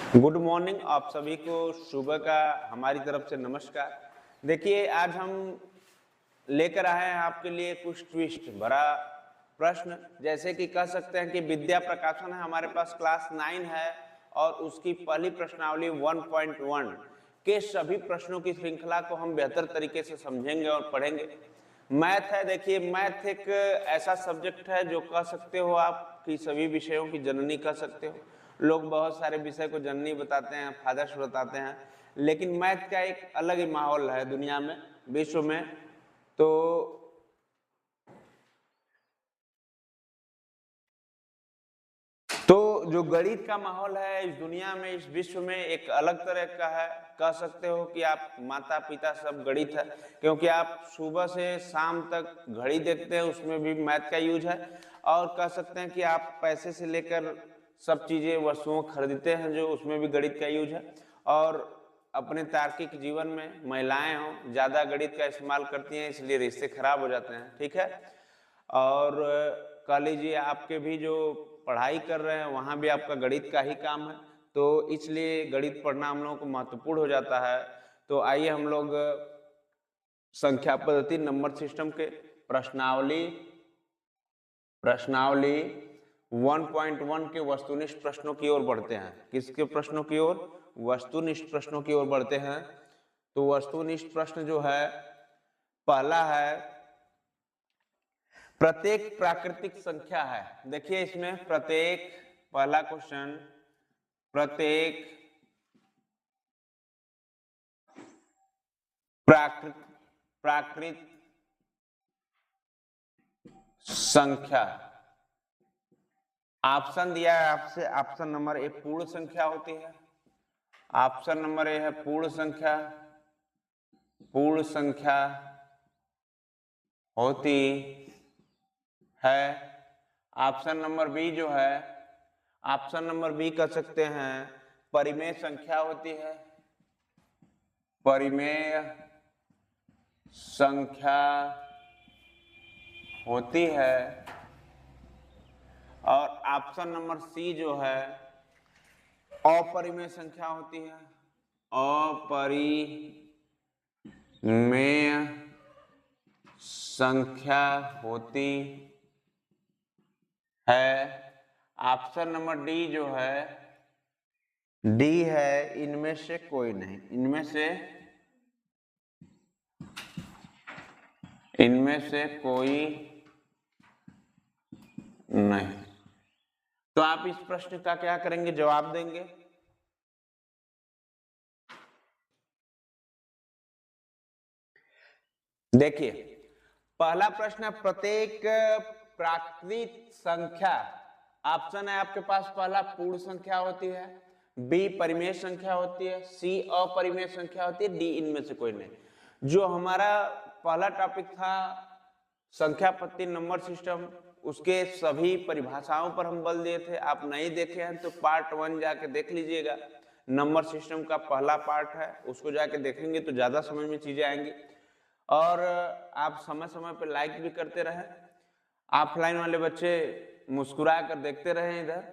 Good morning. आप सभी को सुबह का हमारी तरफ से नमस्कार। देखिए, आज हम लेकर आए हैं आपके लिए कुछ ट्विस्ट भरा प्रश्न। जैसे कि कह सकते हैं कि विद्या प्रकाशन है, हमारे पास क्लास 9 है और उसकी पहली प्रश्नावली 1.1 के सभी प्रश्नों की श्रृंखला को हम बेहतर तरीके से समझेंगे और पढ़ेंगे। मैथ है। देखिए, मैथ एक ऐसा सब्जेक्ट है जो कह सकते हो आप कि सभी विषयों की जननी कह सकते हो। लोग बहुत सारे विषय को जननी बताते हैं, फादर्स बताते हैं, लेकिन मैथ का एक अलग ही माहौल है दुनिया में, विश्व में। तो जो गणित का माहौल है इस दुनिया में, इस विश्व में एक अलग तरह का है। कह सकते हो कि आप माता पिता सब गणित है, क्योंकि आप सुबह से शाम तक घड़ी देखते हैं, उसमें भी मैथ का यूज है। और कह सकते हैं कि आप पैसे से लेकर सब चीजें वस्तुओं खरीदते हैं जो उसमें भी गणित का यूज है। और अपने तार्किक जीवन में महिलाएं हो ज्यादा गणित का इस्तेमाल करती हैं, इसलिए रिश्ते खराब हो जाते हैं। ठीक है। और कह लीजिए आपके भी जो पढ़ाई कर रहे हैं वहां भी आपका गणित का ही काम है, तो इसलिए गणित पढ़ना हम लोगों को महत्वपूर्ण हो जाता है। तो आइए हम लोग संख्या पद्धति नंबर सिस्टम के प्रश्नावली 1.1 के वस्तुनिष्ठ प्रश्नों की ओर बढ़ते हैं। किसके प्रश्नों की ओर? वस्तुनिष्ठ प्रश्नों की ओर बढ़ते हैं। तो वस्तुनिष्ठ प्रश्न जो है, पहला है प्रत्येक प्राकृतिक संख्या है। देखिए इसमें प्रत्येक, पहला क्वेश्चन, प्रत्येक प्राकृत संख्या। ऑप्शन दिया है आपसे, ऑप्शन नंबर ए पूर्ण संख्या होती है। ऑप्शन नंबर ए है पूर्ण संख्या, पूर्ण संख्या होती है। ऑप्शन नंबर बी जो है, ऑप्शन नंबर बी कह सकते हैं परिमेय संख्या होती है। परिमेय संख्या होती है। और ऑप्शन नंबर सी जो है अपरिमेय संख्या होती है। अपरिमेय संख्या होती है। ऑप्शन नंबर डी जो है, डी है इनमें से कोई नहीं। इनमें से कोई नहीं। तो आप इस प्रश्न का क्या करेंगे? जवाब देंगे। देखिए पहला प्रश्न है प्रत्येक प्राकृत संख्या। ऑप्शन है आपके पास, पहला पूर्ण संख्या होती है, बी परिमेय संख्या होती है, सी अपरिमेय संख्या होती है, डी इनमें से कोई नहीं। जो हमारा पहला टॉपिक था संख्या पद्धति नंबर सिस्टम, उसके सभी परिभाषाओं पर हम बल दिए थे। आप नहीं देखे हैं तो पार्ट 1 जाके देख लीजिएगा। नंबर सिस्टम का पहला पार्ट है, उसको जाके देखेंगे तो ज्यादा समझ में चीजें आएंगी। और आप समय समय पे लाइक भी करते रहे। ऑफलाइन वाले बच्चे मुस्कुरा कर देखते रहे इधर।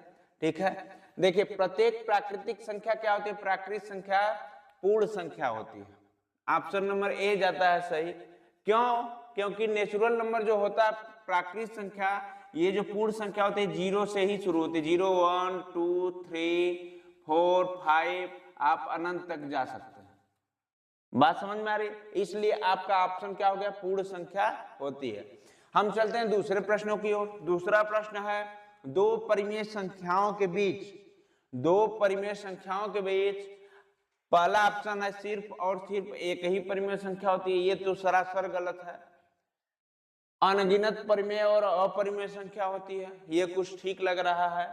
ठीक है। देखिए प्रत्येक प्राकृतिक संख्या क्या होती है? प्राकृतिक संख्या पूर्ण संख्या होती है। ऑप्शन नंबर ए जाता है सही। क्यों? क्योंकि नेचुरल नंबर जो होता है प्राकृतिक संख्या, ये जो पूर्ण संख्या होती है जीरो से ही शुरू होती है। 0 1 2 3 4 5 आप अनंत तक जा सकते हैं। बात समझ में आ रही? इसलिए आपका ऑप्शन क्या हो गया? पूर्ण संख्या होती है। हम चलते हैं दूसरे प्रश्नों की ओर। दूसरा प्रश्न है दो परिमेय संख्याओं के बीच, दो परिमेय संख्याओं के बीच पहला ऑप्शन है सिर्फ और सिर्फ एक ही परिमेय संख्या होती है। ये तो सरासर गलत है। अनगिनत परिमेय और अपरिमेय संख्या होती है, ये कुछ ठीक लग रहा है।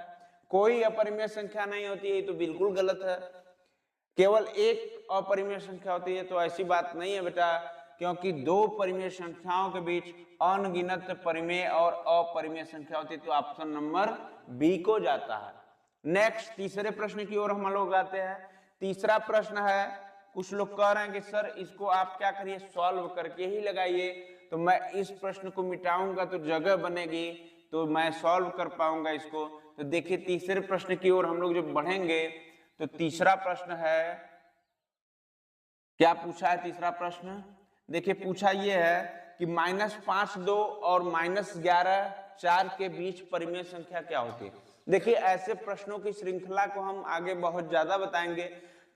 कोई अपरिमेय संख्या नहीं होती है, ये तो बिल्कुल गलत है। केवल एक अपरिमेय संख्या होती है, तो ऐसी बात नहीं है बेटा, क्योंकि दो परिमेय संख्याओं के बीच अनगिनत परिमेय और अपरिमेय संख्या होती है। तो ऑप्शन नंबर बी को जाता है। नेक्स्ट तीसरे प्रश्न की ओर हम लोग आते हैं। तीसरा प्रश्न है, कुछ लोग कह रहे हैं कि सर इसको आप क्या करिए, सॉल्व करके ही लगाइए। तो मैं इस प्रश्न को मिटाऊंगा तो जगह बनेगी, तो मैं सॉल्व कर पाऊंगा इसको। तो देखिए तीसरे प्रश्न की ओर हम लोग जब बढ़ेंगे तो तीसरा प्रश्न है, क्या पूछा है तीसरा प्रश्न? देखिए पूछा ये है कि -5 2 और -11 4 के बीच परिमेय संख्या क्या होती है। देखिए ऐसे प्रश्नों की श्रृंखला को हम आगे बहुत ज्यादा बताएंगे,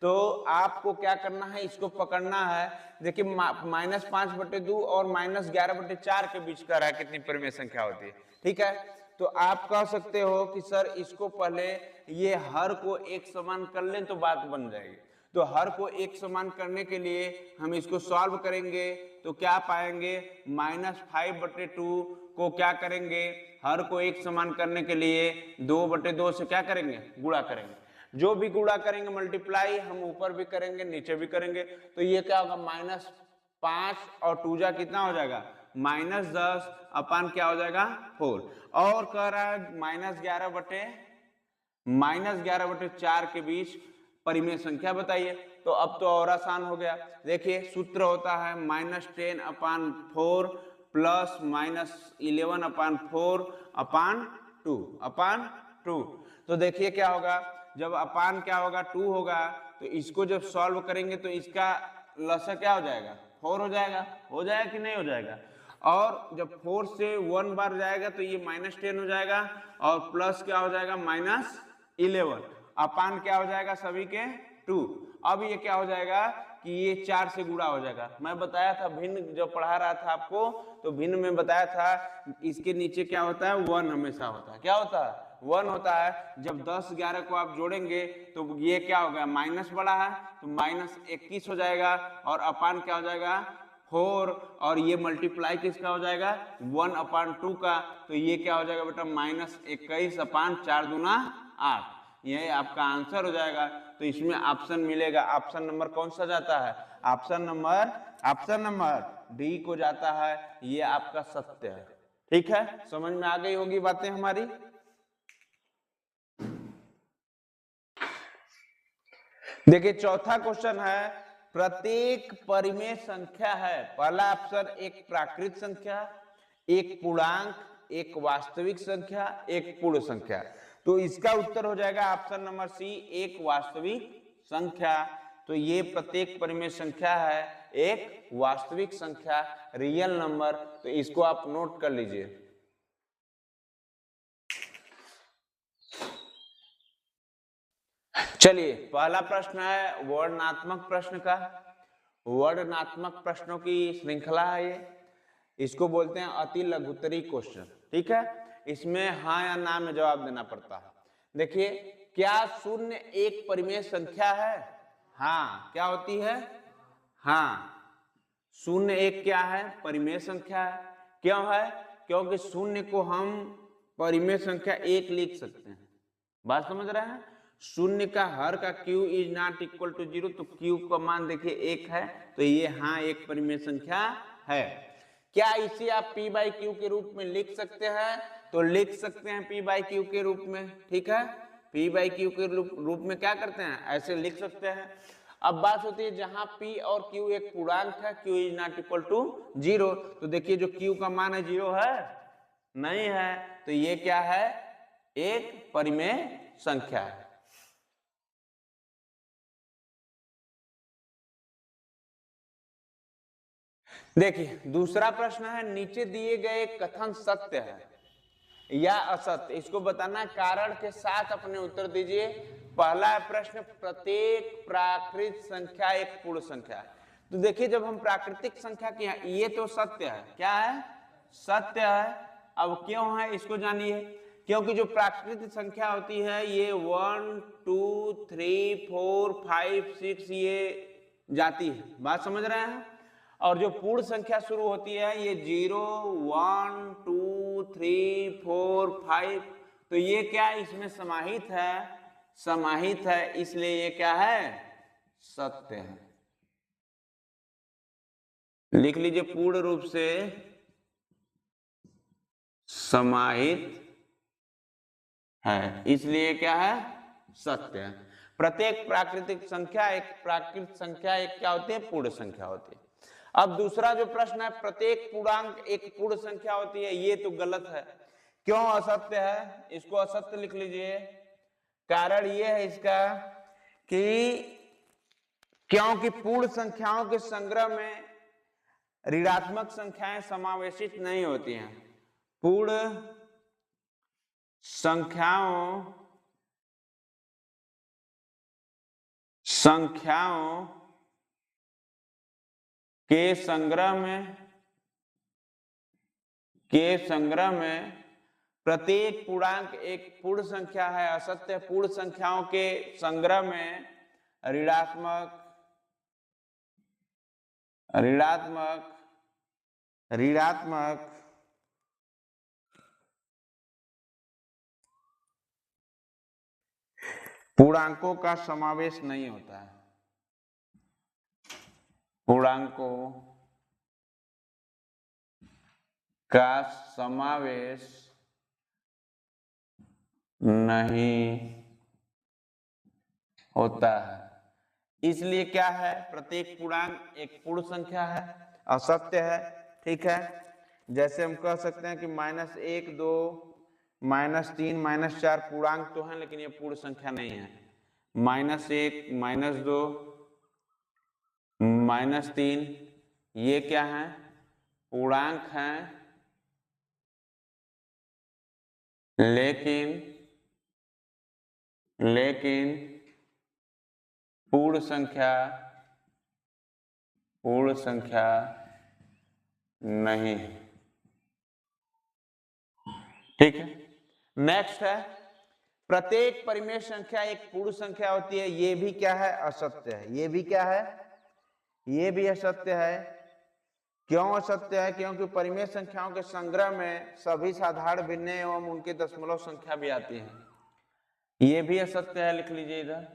तो आपको क्या करना है, इसको पकड़ना है। देखिए -5/2 और -11/4 के बीच का रहा है कितनी परिमेय संख्या होती है, ठीक है। तो आप कह सकते हो कि सर इसको पहले ये हर को एक समान कर लें तो बात बन जाएगी। तो हर को एक समान करने के लिए हम इसको सॉल्व करेंगे तो क्या पाएंगे, -5/2 को क्या करेंगे, हर को एक समान करने के लिए 2/2 से क्या करेंगे, गुणा करेंगे। जो भी गुणा करेंगे मल्टीप्लाई हम ऊपर भी करेंगे नीचे भी करेंगे, तो ये क्या होगा, -5 और 2 जा कितना हो जाएगा, -10 अपान क्या हो जाएगा 4। और कह रहा है -11/4 के बीच परिमेय संख्या बताइए। तो अब तो और आसान हो गया। देखिए सूत्र होता है -10/4 प्लस -11/4 अपान 2। तो देखिए क्या होगा, जब अपान क्या होगा 2 होगा, तो इसको जब सॉल्व करेंगे तो इसका लसा क्या हो जाएगा, 4 हो जाएगा। हो जाएगा कि नहीं हो जाएगा? और जब 4 से 1 बार जाएगा तो ये -10 हो जाएगा, और प्लस क्या हो जाएगा -11 अपान क्या हो जाएगा सभी के 2। अब ये क्या हो जाएगा कि ये 4 से गुणा हो जाएगा। मैं बताया था भिन्न जब पढ़ा रहा था आपको, तो भिन्न में बताया था इसके नीचे क्या होता है, 1 हमेशा होता है। क्या होता है, 1 होता है। जब 10 11 को आप जोड़ेंगे तो ये क्या हो गया, माइनस बड़ा है तो -21 हो जाएगा, और अपान क्या हो जाएगा 4, और ये मल्टीप्लाई किसका हो जाएगा 1/2 का, तो ये क्या हो जाएगा बेटा -21/4 दूना 8। ये आपका आंसर हो जाएगा। तो इसमें ऑप्शन मिलेगा, ऑप्शन नंबर कौन सा जाता है, ऑप्शन नंबर डी को जाता है। ये आपका सत्य है। ठीक है, समझ में आ गई होगी बातें हमारी। देखिए चौथा क्वेश्चन है, प्रत्येक परिमेय संख्या है, पहला ऑप्शन एक प्राकृत संख्या, एक पूर्णांक, एक वास्तविक संख्या, एक पूर्ण संख्या। तो इसका उत्तर हो जाएगा ऑप्शन नंबर सी, एक वास्तविक संख्या। तो ये प्रत्येक परिमेय संख्या है एक वास्तविक संख्या, रियल नंबर। तो इसको आप नोट कर लीजिए। चलिए पहला प्रश्न है वर्णनात्मक प्रश्न का। वर्णनात्मक प्रश्नों की श्रृंखला है ये, इसको बोलते हैं अति लघुत्तरी क्वेश्चन। ठीक है, इसमें हाँ या ना में जवाब देना पड़ता है। देखिए, क्या 0 एक परिमेय संख्या है? हाँ, क्या होती है? हाँ, 0 एक क्या है, परिमेय संख्या है। क्यों है? क्योंकि 0 को हम परिमेय संख्या 1 लिख सकते हैं। बात समझ रहे हैं? 0 का हर का q is not equal to 0, तो q का मान देखिए 1 है, तो ये हाँ एक परिमेय संख्या है। क्या इसे आप p बाई क्यू के रूप में लिख सकते हैं? तो लिख सकते हैं p बाई क्यू के रूप में। ठीक है, p बाई क्यू के रूप में क्या करते हैं, ऐसे लिख सकते हैं। अब बात होती है जहां p और q एक पूर्णांक है, q is not equal to 0, तो देखिए जो q का मान है 0 है, नहीं है, तो ये क्या है, एक परिमेय संख्या है। देखिए दूसरा प्रश्न है, नीचे दिए गए कथन सत्य है या असत्य, इसको बताना है, कारण के साथ अपने उत्तर दीजिए। पहला प्रश्न, प्रत्येक प्राकृत संख्या एक पूर्ण संख्या है। तो देखिए जब हम प्राकृतिक संख्या की, ये तो सत्य है, क्या है, सत्य है। अब क्यों है इसको जानिए। क्योंकि जो प्राकृतिक संख्या होती है ये 1 2 3 4 5 6 ये जाती है, बात समझ रहे हैं। और जो पूर्ण संख्या शुरू होती है ये 0 1 2 3 4 5, तो ये क्या इसमें समाहित है, समाहित है, इसलिए ये क्या है, सत्य है। लिख लीजिए, पूर्ण रूप से समाहित है, इसलिए क्या है, सत्य है। प्रत्येक प्राकृतिक संख्या एक प्राकृतिक संख्या एक क्या होती है, पूर्ण संख्या होती है। अब दूसरा जो प्रश्न है, प्रत्येक पूर्णांक एक पूर्ण संख्या होती है, ये तो गलत है। क्यों असत्य है, इसको असत्य लिख लीजिए। कारण ये है इसका कि क्योंकि पूर्ण संख्याओं के संग्रह में ऋणात्मक संख्याएं समावेशित नहीं होती हैं। पूर्ण संख्याओं के संग्रह में प्रत्येक पूर्णांक एक पूर्ण संख्या है। असत्य पूर्ण संख्याओं के संग्रह में ऋणात्मक पूर्णांकों का समावेश नहीं होता है। पूर्णांकों का समावेश नहीं होता है। इसलिए क्या है, प्रत्येक पूर्णांक एक पूर्ण संख्या है, असत्य है। ठीक है, जैसे हम कह सकते हैं कि -1, 2, -3, -4 पूर्णांक तो हैं, लेकिन ये पूर्ण संख्या नहीं है। -1, -2, -3 ये क्या है, पूर्णांक हैं, लेकिन पूर्ण संख्या नहीं है। ठीक है, नेक्स्ट है, प्रत्येक परिमेय संख्या एक पूर्ण संख्या होती है। ये भी क्या है, असत्य है। ये भी क्या है, ये भी असत्य है। क्यों असत्य है, क्योंकि परिमेय संख्याओं के संग्रह में सभी साधारण भिन्न एवं उनके दशमलव संख्या भी आती है। ये भी असत्य है, लिख लीजिए इधर,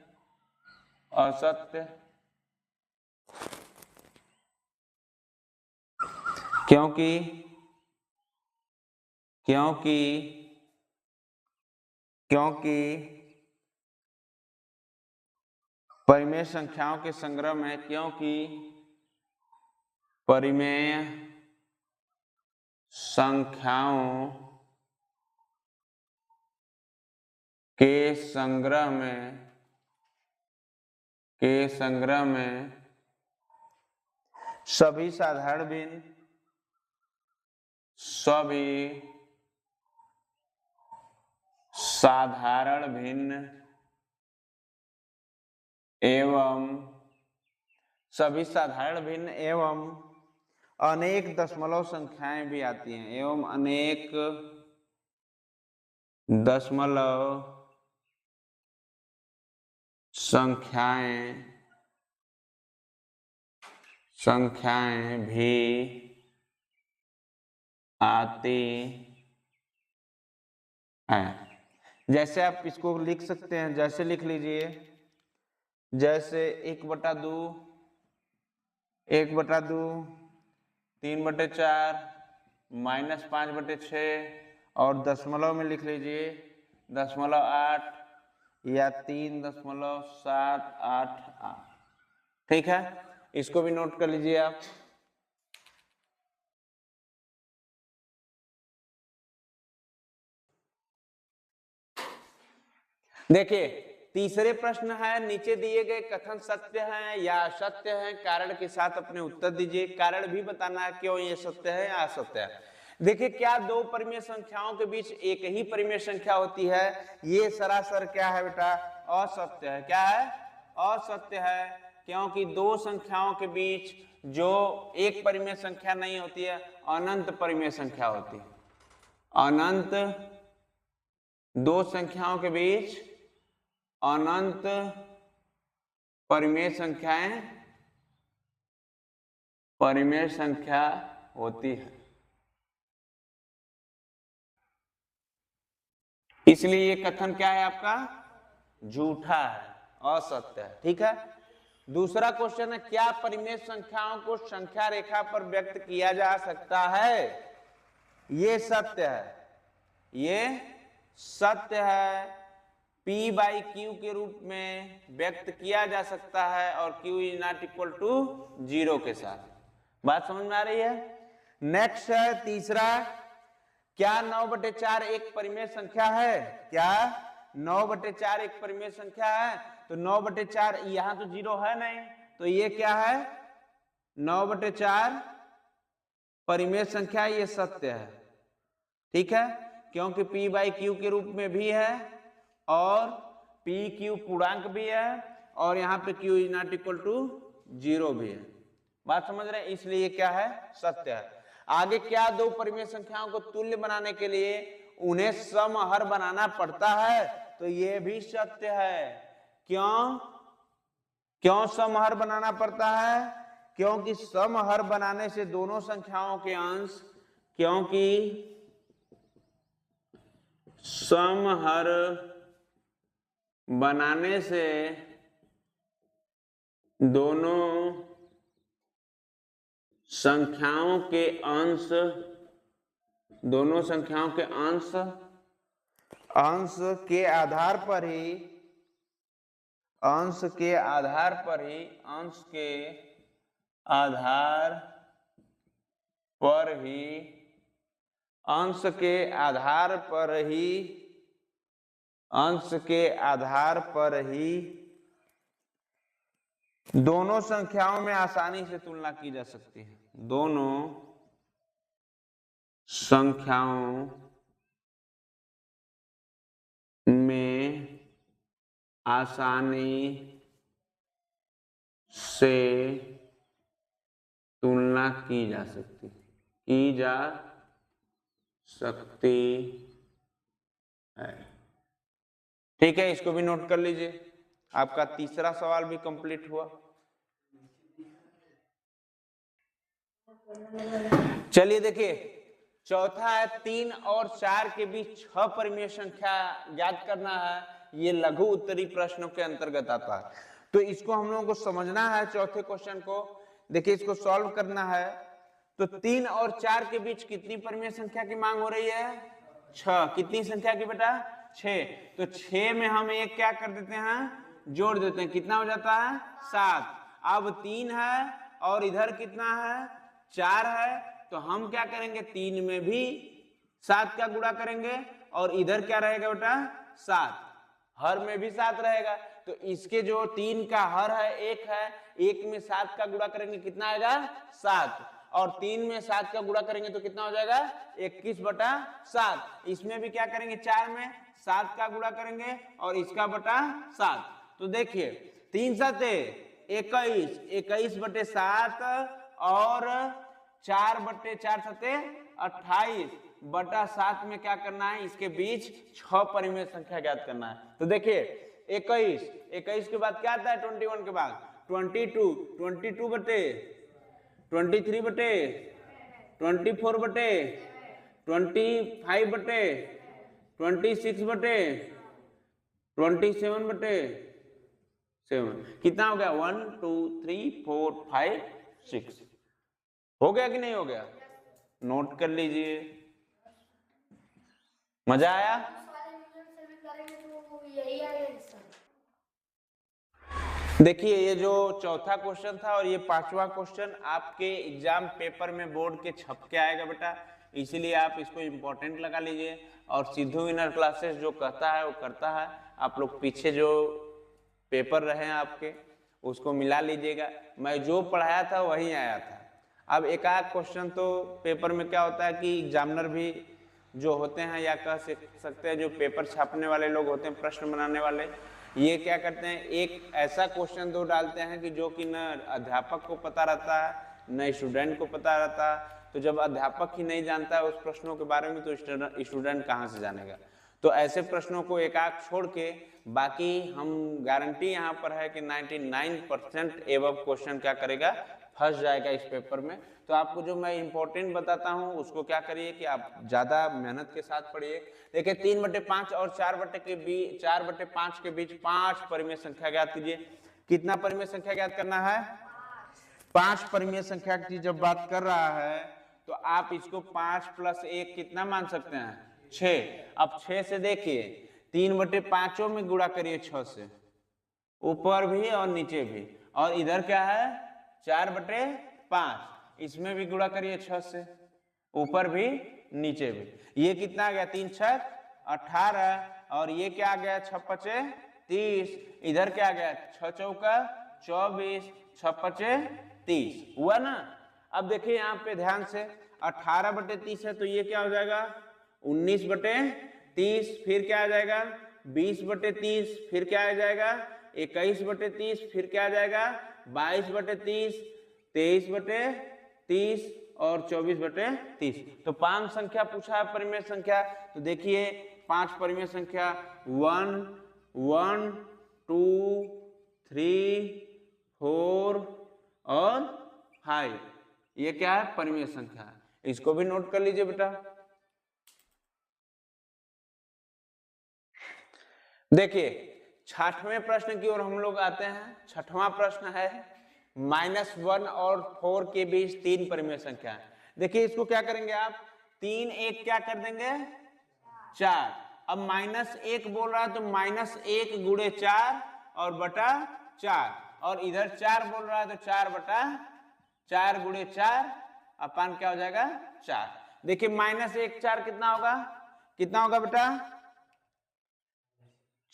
असत्य। क्योंकि परिमेय संख्याओं के संग्रह में, क्योंकि परिमेय संख्याओं के संग्रह में सभी साधारण भिन्न एवं अनेक दशमलव संख्याएं भी आती हैं, एवं अनेक दशमलव संख्याएं भी आती हैं। जैसे आप इसको लिख सकते हैं, जैसे लिख लीजिए, जैसे 1/2, 1/2, 3/4, -5/6 और दशमलव में लिख लीजिए 0.8 या 3.788। ठीक है, इसको भी नोट कर लीजिए आप। देखिए, तीसरे प्रश्न है, नीचे दिए गए कथन सत्य हैं या असत्य हैं, कारण के साथ अपने उत्तर दीजिए। कारण भी बताना है क्यों ये सत्य है या असत्य है। देखिए, क्या दो परिमेय संख्याओं के बीच एक ही परिमेय संख्या होती है? ये सरासर क्या है बेटा, असत्य है। क्या है, असत्य है, क्योंकि दो संख्याओं के बीच जो एक परिमेय संख्या नहीं होती है, अनंत परिमेय संख्या होती है। अनंत, दो संख्याओं के बीच अनंत परिमेय संख्या होती है, इसलिए ये कथन क्या है आपका, झूठा है, असत्य है। ठीक है, दूसरा क्वेश्चन है, क्या परिमेय संख्याओं को संख्या रेखा पर व्यक्त किया जा सकता है? ये सत्य है, ये सत्य है। P/Q के रूप में व्यक्त किया जा सकता है और Q ≠ 0 के साथ। बात समझ में आ रही है? नेक्स्ट है तीसरा, क्या 9/4 एक परिमेय संख्या है? क्या 9/4 एक परिमेय संख्या है? तो 9/4, यहाँ तो 0 है नहीं, तो ये क्या है 9/4 परिमेय संख्या, ये सत्य है। ठीक है, क्योंकि p/q के रूप में भी है और pq पूर्णांक भी है और यहाँ पे q is not equal to 0 भी है। बात समझ रहे हैं, इसलिए क्या है सत्य है। आगे क्या दो परिमेय संख्याओं को तुल्य बनाने के लिए उन्हें समहर बनाना पड़ता है, तो ये भी सत्य है। क्यों समहर बनाना पड़ता है? क्योंकि समहर बनाने से दोनों संख्याओं के अंश, क्योंकि समहर बनाने से दोनों संख्याओं के अंश, अंश के आधार पर ही अंश के आधार पर ही दोनों संख्याओं में आसानी से तुलना की जा सकती है। दोनों संख्याओं में आसानी से तुलना की जा सकती है। ठीक है, इसको भी नोट कर लीजिए। आपका तीसरा सवाल भी कंप्लीट हुआ। चलिए देखिए, चौथा है 3 और 4 के बीच 6 परिमेय संख्या ज्ञात करना है। ये लघु उत्तरी प्रश्नों के अंतर्गत आता है, तो इसको हम लोगों को समझना है। चौथे क्वेश्चन को देखिए, इसको सॉल्व करना है। तो 3 और 4 के बीच कितनी परिमेय संख्या की मांग हो रही है? 6। कितनी संख्या की बेटा? 6। तो 6 में हम एक क्या कर देते हैं? जोड़ देते हैं। कितना हो जाता है? 7। अब 3 है और इधर कितना है? 4 है। तो हम क्या करेंगे? 3 में भी 7 का गुणा करेंगे और इधर क्या रहेगा बेटा? 7। हर में भी 7 रहेगा, तो इसके जो 3 का हर है 1 है, 1 में 7 का गुणा करेंगे कितना आएगा? 7। और 3 में 7 का गुणा करेंगे तो कितना हो जाएगा? 21/7। इसमें भी क्या करेंगे? 4 में 7 का गुणा करेंगे और इसका बटा 7। तो देखिए 3 7 21, 21/7 और 4/4 7 28/7 में क्या करना है? इसके बीच 6 परिमेय संख्या ज्ञात करना है। तो देखिए 21 के बाद क्या आता है? 21 के बाद 22, 22/23, 24/25, 26/27। कितना हो गया? 1 2 3 4 5 6। हो गया कि नहीं हो गया? नोट कर लीजिए। मजा आया? देखिए, ये जो चौथा क्वेश्चन था और ये 5वां क्वेश्चन आपके एग्जाम पेपर में बोर्ड के छप के आएगा बेटा, इसीलिए आप इसको इम्पोर्टेंट लगा लीजिए। और सिद्धू विनर क्लासेस जो कहता है वो करता है। आप लोग पीछे जो पेपर रहे हैं आपके, उसको मिला लीजिएगा। मैं जो पढ़ाया था वही आया था। अब एक आध क्वेश्चन तो पेपर में क्या होता है कि एग्जामिनर भी जो होते हैं, या कह सकते हैं जो पेपर छापने वाले लोग होते हैं, प्रश्न बनाने वाले, ये क्या करते हैं? एक ऐसा क्वेश्चन दो डालते हैं कि जो कि न अध्यापक को पता रहता है न स्टूडेंट को पता रहता है। तो जब अध्यापक ही नहीं जानता है उस प्रश्नों के बारे में, तो स्टूडेंट कहाँ से जानेगा? तो ऐसे प्रश्नों को एक आध छोड़ के बाकी हम गारंटी यहाँ पर है कि 99% एबव क्वेश्चन क्या करेगा? फंस जाएगा इस पेपर में। तो आपको जो मैं इंपॉर्टेंट बताता हूँ उसको क्या करिए कि आप ज्यादा मेहनत के साथ पढ़िए। देखिए 3/5 और 4/5 के बीच 5 परिमेय संख्या ज्ञात कीजिए। कितना परिमेय संख्या ज्ञात करना है? 5 परिमेय संख्या की जब बात कर रहा है तो आप इसको 5 + 1 कितना मान सकते हैं? 6। अब 6 से देखिए 3/5 में गुणा करिए 6 से, ऊपर भी और नीचे भी। और इधर क्या है? 4/5, इसमें भी गुणा करिए 6 से, ऊपर भी नीचे भी। ये कितना आ गया? 3 × 6 = 18 और ये क्या आ गया? 6 × 5 = 30, इधर क्या गया 6 चौका 24, 6 पचे 30 हुआ ना। अब देखिए यहाँ पे ध्यान से 18/30 है तो ये क्या हो जाएगा 19/30, फिर क्या आ जाएगा 20/30, फिर क्या आ जाएगा 21/30, फिर क्या आ जाएगा 22/30, 23/30 और 24/30। तो 5 संख्या पूछा है परिमेय संख्या। तो देखिए 5 परिमेय संख्या 1 1 2 3 4 और 5, ये क्या है परिमेय संख्या है। इसको भी नोट कर लीजिए बेटा। देखिए 6वें प्रश्न की ओर हम लोग आते हैं। 6वां प्रश्न है -1 और 4 के बीच 3 परिमेय संख्या है। देखिए इसको क्या करेंगे आप 3 1 क्या कर देंगे 4। अब -1 बोल रहा है तो -1 गुणे 4 और बटा 4, और इधर 4 बोल रहा है तो 4/4 गुणे 4 अपन क्या हो जाएगा 4। देखिए -1 4 कितना होगा बेटा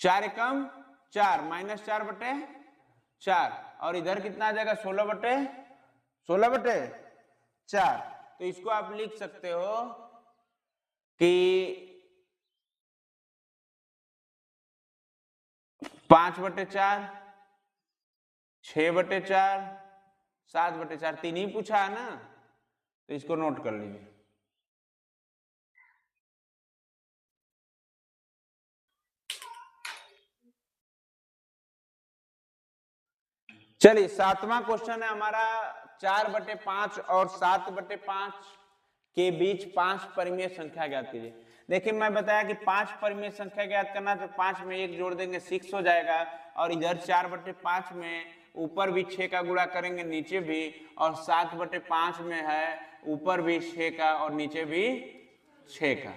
4 एकम 4 -4/4, और इधर कितना आ जाएगा 16/4। तो इसको आप लिख सकते हो कि 5/4, 6/4, 7/4, 3 ही पूछा है ना, तो इसको नोट कर लीजिए। चलिए 7वां क्वेश्चन है हमारा 4/5 और 7/5 के बीच 5 परिमेय संख्या ज्ञात कीजिए। देखिए मैं बताया कि 5 परिमेय संख्या ज्ञात करना, तो 5 में 1 जोड़ देंगे 6 हो जाएगा, और इधर 4/5 में ऊपर भी 6 का गुणा करेंगे नीचे भी, और 7/5 में है ऊपर भी 6 का और नीचे भी 6 का।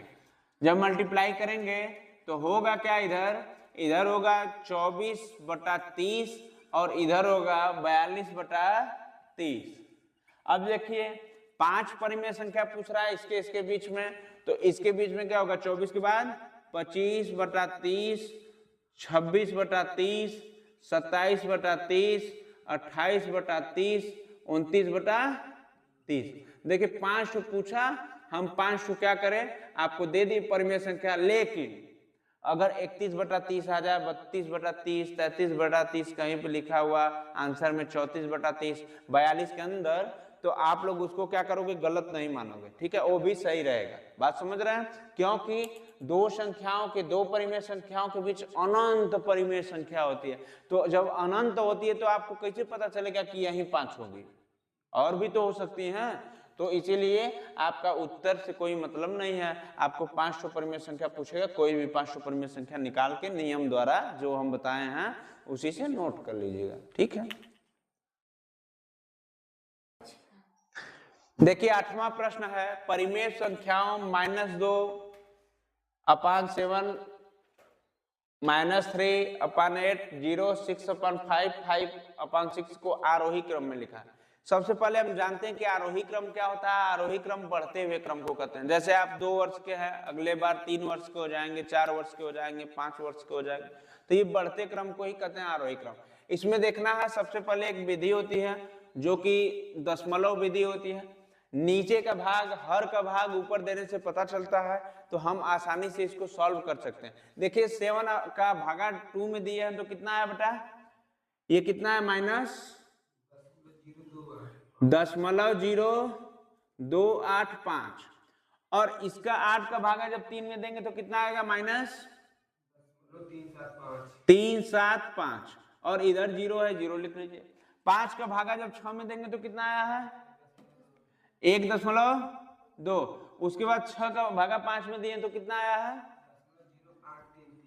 जब मल्टीप्लाई करेंगे तो होगा क्या, इधर होगा 24/30 और इधर होगा 42/30। अब देखिए 5 परिमेय संख्या पूछ रहा है इसके बीच में, तो इसके बीच में क्या होगा 24 के बाद 25/30, 26/30, 27/30, 28/30, 29/30। देखिए 5 पूछा, हम 5 क्या करें आपको दे दी परिमेय संख्या, लेकिन अगर 31/30 आ जाए, 32/30, 33/30 कहीं पे लिखा हुआ आंसर में 34/30, 42 के अंदर, तो आप लोग उसको क्या करोगे गलत नहीं मानोगे, ठीक है, वो भी सही रहेगा। बात समझ रहे हैं, क्योंकि दो संख्याओं के, दो परिमेय संख्याओं के बीच अनंत परिमेय संख्या होती है। तो जब अनंत होती है तो आपको कैसे पता चलेगा कि यही 5 होगी, और भी तो हो सकती हैं। तो इसीलिए आपका उत्तर से कोई मतलब नहीं है, आपको 500 परिमेय संख्या पूछेगा, कोई भी 500 परिमेय संख्या निकाल के नियम द्वारा जो हम बताए हैं उसी से नोट कर लीजिएगा, ठीक है। देखिए 8वां प्रश्न है परिमेय संख्याओं -2/7, -3/8, 0, 6/5, 5/6 को आरोही क्रम में लिखा है। सबसे पहले हम जानते हैं कि आरोही क्रम क्या होता है। आरोही क्रम बढ़ते हुए क्रम को कहते हैं। जैसे आप 2 वर्ष के हैं, अगले बार 3 वर्ष के हो जाएंगे, 4 वर्ष के हो जाएंगे, 5 वर्ष के हो जाएंगे, तो ये बढ़ते क्रम को ही कहते हैं आरोही क्रम। इसमें देखना है सबसे पहले एक विधि होती है जो कि दशमलव विधि होती है। नीचे का भाग, हर का भाग ऊपर देने से पता चलता है, तो हम आसानी से इसको सॉल्व कर सकते हैं। देखिए 7 का भागा 2 में दिया है तो कितना है बेटा, ये कितना है -0.0285, और इसका 8 का भागा जब 3 में देंगे तो कितना आएगा -375, और इधर 0 है, 0 लिख लीजिए। 5 का भागा जब 6 में देंगे तो कितना आया है 1.2, उसके बाद 6 का भागा 5 में दिए तो कितना आया है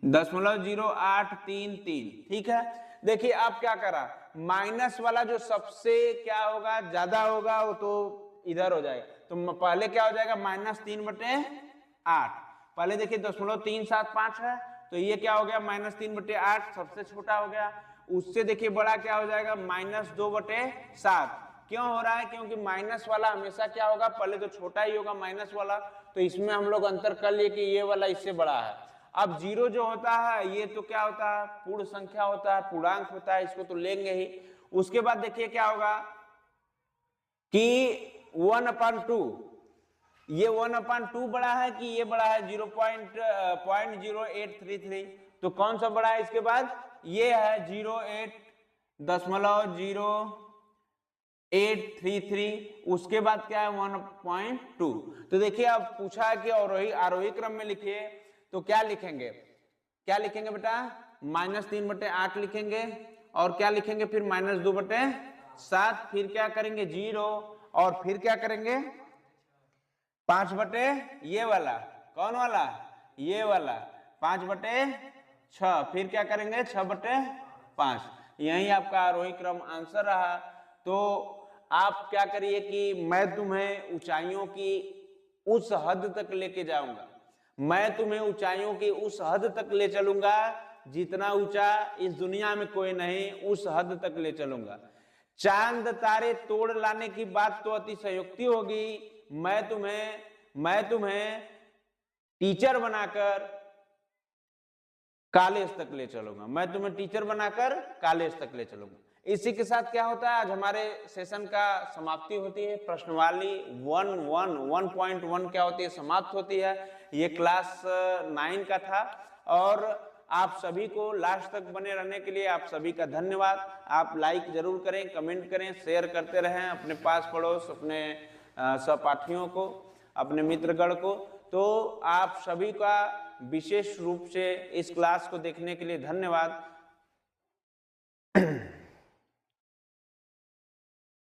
0.0833, ठीक है। देखिए आप क्या करा, माइनस वाला जो सबसे क्या होगा ज्यादा होगा वो तो इधर हो जाएगा, तो पहले क्या हो जाएगा -3/8। पहले देखिए 0.375 है, तो ये क्या हो गया -3/8, सबसे छोटा हो गया। उससे देखिए बड़ा क्या हो जाएगा -2/7। क्यों हो रहा है, क्योंकि माइनस वाला हमेशा क्या होगा, पहले तो छोटा ही होगा माइनस वाला, तो इसमें हम लोग अंतर कर लिए कि ये वाला इससे बड़ा है। अब जीरो जो होता है ये तो क्या होता है, पूर्ण संख्या होता है, पूर्णांक होता है, इसको तो लेंगे ही। उसके बाद देखिए क्या होगा कि 1/2, ये 1/2 बड़ा है कि ये बड़ा है 0.0833, तो कौन सा बड़ा है इसके बाद, ये है 0.0833, उसके बाद क्या है 1/2। तो देखिए अब पूछा है कि आरोही क्रम में लिखिए, तो क्या लिखेंगे, क्या लिखेंगे बेटा, -3/8 लिखेंगे, और क्या लिखेंगे फिर -2/7, फिर क्या करेंगे 0, और फिर क्या करेंगे 5/, ये वाला, कौन वाला, ये वाला 5/6, फिर क्या करेंगे 6/5। यही आपका आरोही क्रम आंसर रहा। तो आप क्या करिए कि मैं तुम्हें ऊंचाइयों की उस हद तक लेके जाऊंगा, मैं तुम्हें ऊंचाइयों की उस हद तक ले चलूंगा जितना ऊंचा इस दुनिया में कोई नहीं, उस हद तक ले चलूंगा। चांद तारे तोड़ लाने की बात तो अतिशयोक्ति होगी, मैं तुम्हें टीचर बनाकर कॉलेज तक ले चलूंगा, मैं तुम्हें टीचर बनाकर कॉलेज तक ले चलूंगा। इसी के साथ क्या होता है, आज हमारे सेशन का समाप्ति होती है, प्रश्नवाली 1.1 क्या होती है, समाप्त होती है। ये क्लास 9 का था, और आप सभी को लास्ट तक बने रहने के लिए आप सभी का धन्यवाद। आप लाइक जरूर करें, कमेंट करें, शेयर करते रहें अपने पास पड़ोस, अपने सहपाठियों को, अपने मित्रगण को। तो आप सभी का विशेष रूप से इस क्लास को देखने के लिए धन्यवाद।